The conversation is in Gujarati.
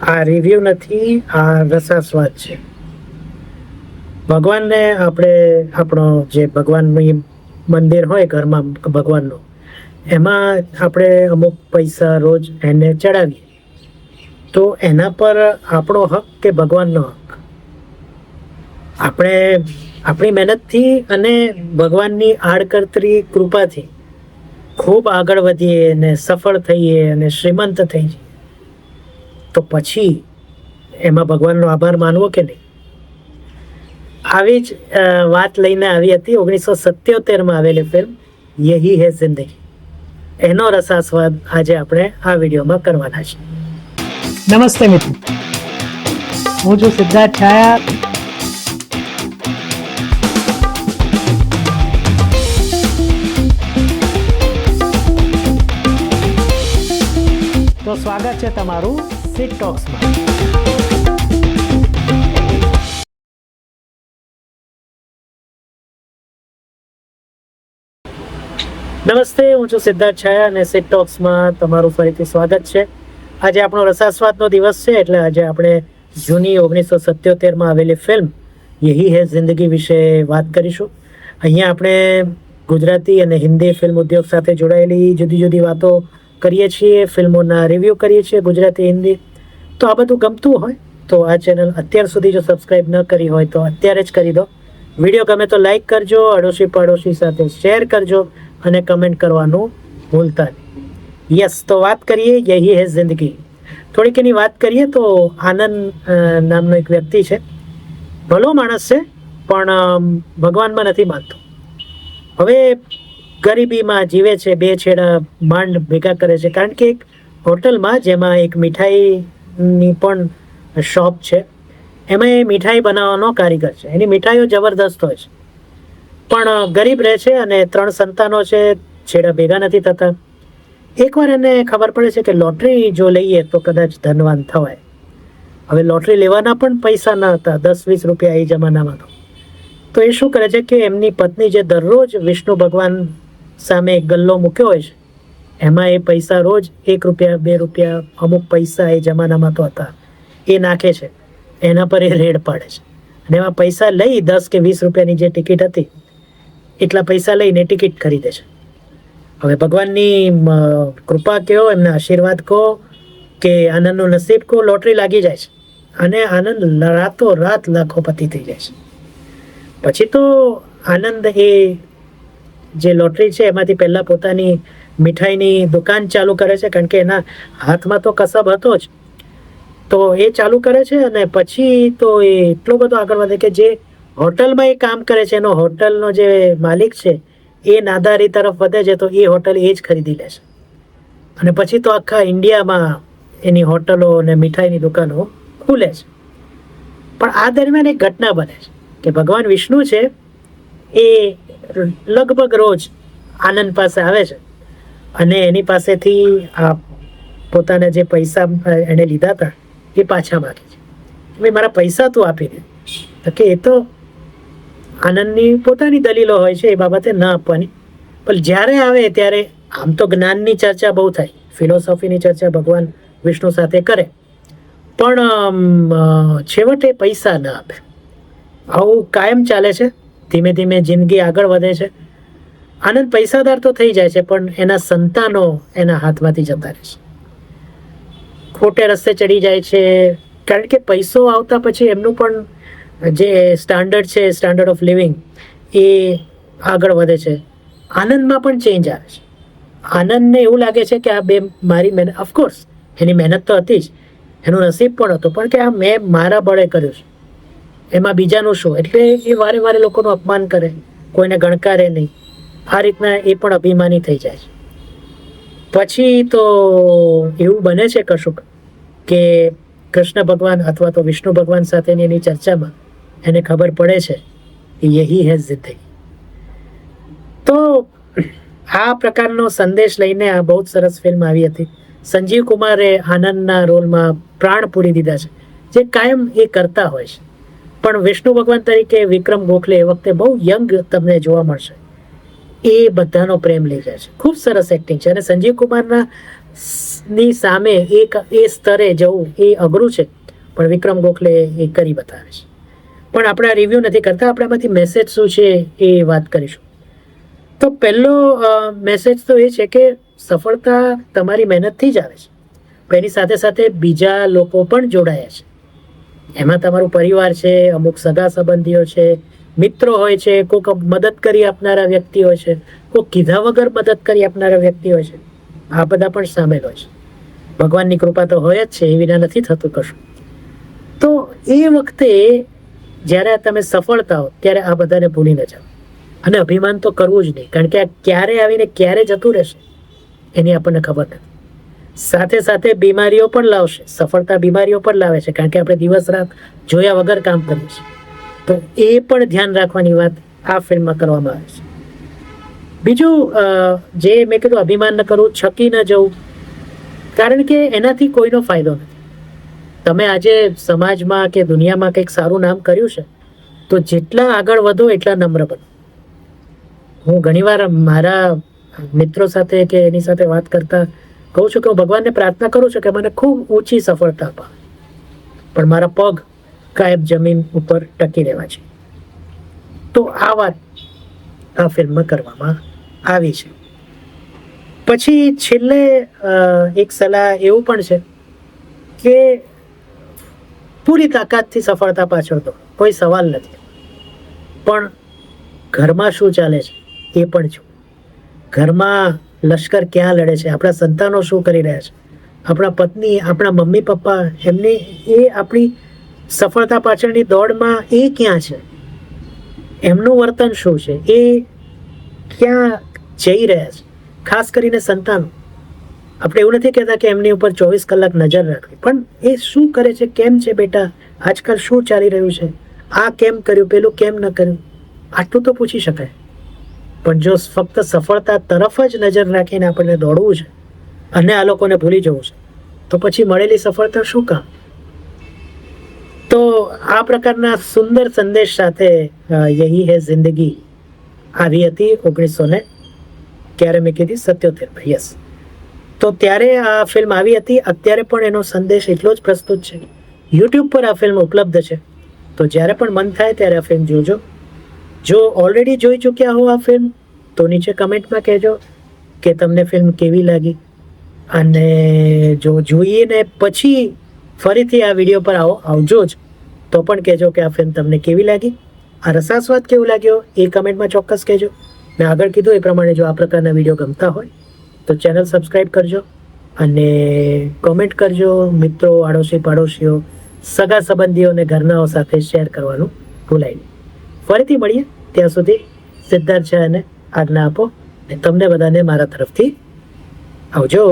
આ રિવ્યુ નથી, આ રસાસ્વાદ છે. ભગવાનને આપણે આપણો જે ભગવાનનું મંદિર હોય ઘરમાં ભગવાનનું, એમાં આપણે અમુક પૈસા રોજ એને ચડાવીએ, તો એના પર આપણો હક કે ભગવાનનો હક? આપણે આપણી મહેનતથી અને ભગવાનની આડકતરી કૃપાથી ખૂબ આગળ વધીએ અને સફળ થઈએ અને શ્રીમંત થઈ જઈએ, તો પછી એમાં ભગવાનનો આભાર માનવો કે નહીં? આવી જ વાત લઈને આવી હતી 1977માં આવેલી ફિલ્મ યહી હૈ જિંદગી. એનો રસાસ્વાદ આજે આપણે આ વિડીયોમાં કરવાના છે. નમસ્તે મિત્રો, હું છું સિદ્ધાર્થ છાયા. તો સ્વાગત છે તમારું સિટ ટોક્સમાં. નમસ્તે, હું છું સિદ્ધાર્થ છાયા અને સિટ ટોક્સમાં તમારું ફરીથી સ્વાગત છે. આજે આપણો રસાસ્વાદનો દિવસ છે, એટલે આજે આપણે જૂની 1977માં આવેલી ફિલ્મ યહી હૈ જિંદગી વિશે વાત કરીશું. અહીંયા આપણે ગુજરાતી અને હિન્દી ફિલ્મ ઉદ્યોગ સાથે જોડાયેલી જુદી જુદી વાતો કરીએ છીએ, ફિલ્મોના રિવ્યૂ કરીએ છીએ ગુજરાતી હિન્દી. તો આ બધું ગમતું હોય તો આ ચેનલ અત્યાર સુધી જો સબસ્ક્રાઈબ ન કરી હોય તો અત્યારે જ કરી દો. વિડીયો ગમે તો લાઈક કરજો, અડોશી પડોશી સાથે શેર કરજો અને કમેન્ટ કરવાનું ભૂલતા નહીં. યસ, તો વાત કરીએ યહી હૈ જિંદગી. થોડીક એની વાત કરીએ તો આનંદ નામનો એક વ્યક્તિ છે, ભલો માણસ છે પણ ભગવાનમાં નથી માનતો. હવે ગરીબીમાં જીવે છે, બે છેડા માંડ ભેગા કરે છે, કારણ કે એક હોટલમાં જેમાં એક મીઠાઈની પણ શોપ છે, એમાં એ મીઠાઈ બનાવવાનો કારીગર છે. એની મીઠાઈઓ જબરદસ્ત હોય છે, પણ ગરીબ રહે છે અને 3 સંતાનો છે, છેડા ભેગા નથી થતા. એકવાર એને ખબર પડે છે કે લોટરી જો લઈએ તો કદાચ ધનવાન થવાય. હવે લોટરી લેવાના પણ પૈસા ન હતા, 10-20 રૂપિયા એ જમાનામાં. તો એ શું કરે છે કે એમની પત્ની જે દરરોજ વિષ્ણુ ભગવાન સામે એક ગલ્લો મૂક્યો હોય છે, એમાં એ પૈસા રોજ 1 રૂપિયા 2 રૂપિયા અમુક પૈસા એ જમાનામાં તો હતા, એ નાખે છે. એના પર એ રેડ પાડે છે અને એમાં પૈસા લઈ 10 કે 20 રૂપિયાની જે ટિકિટ હતી એટલા પૈસા લઈને ટિકિટ ખરીદે છે. હવે ભગવાનની કૃપા કહો, એમના આશીર્વાદ કહો કે આનંદનું નસીબ કહો, લોટરી લાગી જાય છે અને આનંદ રાતો રાત લાખોપતિ થઈ જાય છે. પછી તો આનંદ એ જે લોટરી છે એમાંથી પહેલાં પોતાની મીઠાઈની દુકાન ચાલુ કરે છે, કારણ કે એના હાથમાં તો કસબ હતો જ. તો એ ચાલુ કરે છે અને પછી તો એ એટલો બધો આગળ વધે કે જે હોટલમાં એ કામ કરે છે, એનો હોટલનો જે માલિક છે એ નાદારી તરફ વધે છે, તો એ હોટલ એ જ ખરીદી લે છે. અને પછી તો આખા ઇન્ડિયામાં એની હોટલો અને મીઠાઈની દુકાનો ખુલે છે. પણ આ દરમિયાન એક ઘટના બને છે કે ભગવાન વિષ્ણુ છે એ લગભગ રોજ આનંદ પાસે આવે છે અને એની પાસેથી આ પોતાના જે પૈસા એણે લીધા હતા એ પાછા માગે છે. ભાઈ, મારા પૈસા તું આપી દે. તો કે એ તો આનંદની પોતાની દલીલો હોય છે, એ બાબતે ન આપવાની. પણ જ્યારે આવે ત્યારે આમ તો જ્ઞાનની ચર્ચા બહુ થાય, ફિલોસોફીની ચર્ચા ભગવાન વિષ્ણુ સાથે કરે, પણ છેવટે પૈસા ન આપે. આવું કાયમ ચાલે છે. ધીમે ધીમે જિંદગી આગળ વધે છે. આનંદ પૈસાદાર તો થઈ જાય છે, પણ એના સંતાનો એના હાથમાંથી જતા રહે છે, ખોટે રસ્તે ચડી જાય છે. કારણ કે પૈસો આવતા પછી એમનું પણ જે સ્ટાન્ડર્ડ છે, સ્ટાન્ડર્ડ ઓફ લિવિંગ, એ આગળ વધે છે. આનંદમાં પણ ચેન્જ આવે છે. આનંદને એવું લાગે છે કે આ બે મારી મહેનત, ઓફકોર્સ એની મહેનત તો હતી જ, એનું નસીબ પણ હતું, પણ કે આ મેં મારા બળે કર્યું છે, એમાં બીજાનું શું? એટલે એ વારે વારે લોકોનું અપમાન કરે, કોઈને ગણકારે નહીં. આ રીતના એ પણ અભિમાની થઈ જાય છે. પછી તો એવું બને છે કશુંક કે કૃષ્ણ ભગવાન અથવા તો વિષ્ણુ ભગવાન સાથેની એની ચર્ચામાં એને ખબર પડે છે કે યહી હૈ જિંદગી. તો આ પ્રકારનો સંદેશ લઈને આ બહુ જ સરસ ફિલ્મ આવી હતી. સંજીવ કુમારે આનંદના રોલમાં પ્રાણ પૂરી દીધા છે, જે કાયમ એ કરતા હોય છે. પણ વિષ્ણુ ભગવાન તરીકે વિક્રમ ગોખલે એ વખતે બહુ યંગ તમને જોવા મળશે. એ બધાનો પ્રેમ લઈ જાય છે. ખૂબ સરસ એક્ટિંગ છે અને સંજીવ કુમારના ની સામે એ સ્તરે જવું એ અઘરું છે, પણ વિક્રમ ગોખલે એ કરી બતાવે છે. પણ આપણે રિવ્યૂ નથી કરતા, આપણે આમાંથી મેસેજ શું છે એ વાત કરીશું. તો પહેલો મેસેજ તો એ છે કે સફળતા તમારી મહેનતથી જ આવે છે, પણ એની સાથે સાથે બીજા લોકો પણ જોડાયા છે. એમાં તમારું પરિવાર છે, અમુક સગા સંબંધીઓ છે, મિત્રો હોય છે, કોઈક મદદ કરી આપનારા વ્યક્તિ હોય છે, કોઈ કીધા વગર મદદ કરી આપનારા વ્યક્તિ હોય છે. આ બધા પણ સામેલ હોય છે. ભગવાનની કૃપા તો હોય જ છે, એ વિના નથી થતું કશું. તો એ વખતે જ્યારે તમે સફળ થાઓ ત્યારે આ બધાને ભૂલી ન જાઓ, અને અભિમાન તો કરવું જ નહીં, કારણ કે આ ક્યારે આવીને ક્યારે જતું રહેશે એની આપણને ખબર નથી. સાથે સાથે બીમારીઓ પણ લાવશે. સફળતા બીમારીઓ પણ લાવે છે, કારણ કે આપણે દિવસ રાત જોયા વગર કામ કરીએ છીએ. તો એ પણ ધ્યાન રાખવાની વાત આ ફિલ્મમાં કરવામાં આવે છે. બીજું જે મેં કીધું, અભિમાન ન કરવું, છકી ન જવું, કારણ કે એનાથી કોઈનો ફાયદો નથી. તમે આજે સમાજમાં કે દુનિયામાં કંઈક સારું નામ કર્યું છે, તો જેટલા આગળ વધો એટલા નમ્ર બનો. હું ઘણીવાર મારા મિત્રો સાથે કે એની સાથે વાત કરતા કહું છું કે હું ભગવાનને પ્રાર્થના કરું છું કે મને ખૂબ ઊંચી સફળતા અપાવે, પણ મારા પગ કાયમ જમીન ઉપર ટકી રહેવા છે. તો આ વાત આ ફિલ્મમાં કરવામાં આવી છે. પછી છેલ્લે એક સલાહ એવું પણ છે કે પૂરી તાકાતથી સફળતા પાછળ તો કોઈ સવાલ નથી, પણ ઘરમાં શું ચાલે છે એ પણ જો. ઘરમાં લશ્કર ક્યાં લડે છે, આપણા સંતાનો શું કરી રહ્યા છે, આપણા પત્ની, આપણા મમ્મી પપ્પા, એમની એ આપણી સફળતા પાછળની દોડમાં એ ક્યાં છે, એમનું વર્તન શું છે, એ ક્યાં જઈ રહ્યા છે. ખાસ કરીને સંતાનો. આપણે એવું નથી કહેતા કે એમની ઉપર 24 કલાક નજર રાખવી, પણ એ શું કરે છે, કેમ છે બેટા, આજકાલ શું ચાલી રહ્યું છે, આ કેમ કર્યું, પેલું કેમ ન કર્યું, આટલું તો પૂછી શકાય. પણ જો ફક્ત સફળતા તરફ જ નજર રાખીને આપણને દોડવું છે અને આ લોકોને ભૂલી જવું છે, તો પછી મળેલી સફળતા શું કામ? તો આ પ્રકારના સુંદર સંદેશ સાથે યહી હે જિંદગી આવી હતી 1977. યસ. તો ત્યારે આ ફિલ્મ આવી હતી. અત્યારે પણ એનો સંદેશ એટલો જ પ્રસ્તુત છે. યુટ્યુબ પર આ ફિલ્મ ઉપલબ્ધ છે, તો જ્યારે પણ મન થાય ત્યારે આ ફિલ્મ જોજો. જો ઓલરેડી જોઈ ચૂક્યા હો આ ફિલ્મ, તો નીચે કમેન્ટમાં કહેજો કે તમને ફિલ્મ કેવી લાગી, અને જો જોઈને પછી ફરીથી આ વિડીયો પર આવજો જ, તો પણ કહેજો કે આ ફિલ્મ તમને કેવી લાગી. આ રસાસ્વાદ કેવું લાગ્યો એ કમેન્ટમાં ચોક્કસ કહેજો. મેં આગળ કીધું એ પ્રમાણે જો આ પ્રકારના વિડીયો ગમતા હોય તો ચેનલ સબસ્ક્રાઈબ કરજો અને કોમેન્ટ કરજો. મિત્રો, આડોશી પાડોશીઓ, સગા સંબંધીઓ અને ઘરનાઓ સાથે શેર કરવાનું ભૂલાય નહીં. ફરીથી મળીએ, ત્યાં સુધી સિદ્ધાર્થ છાયાને આજ્ઞા આપો, અને તમને બધાને મારા તરફથી આવજો.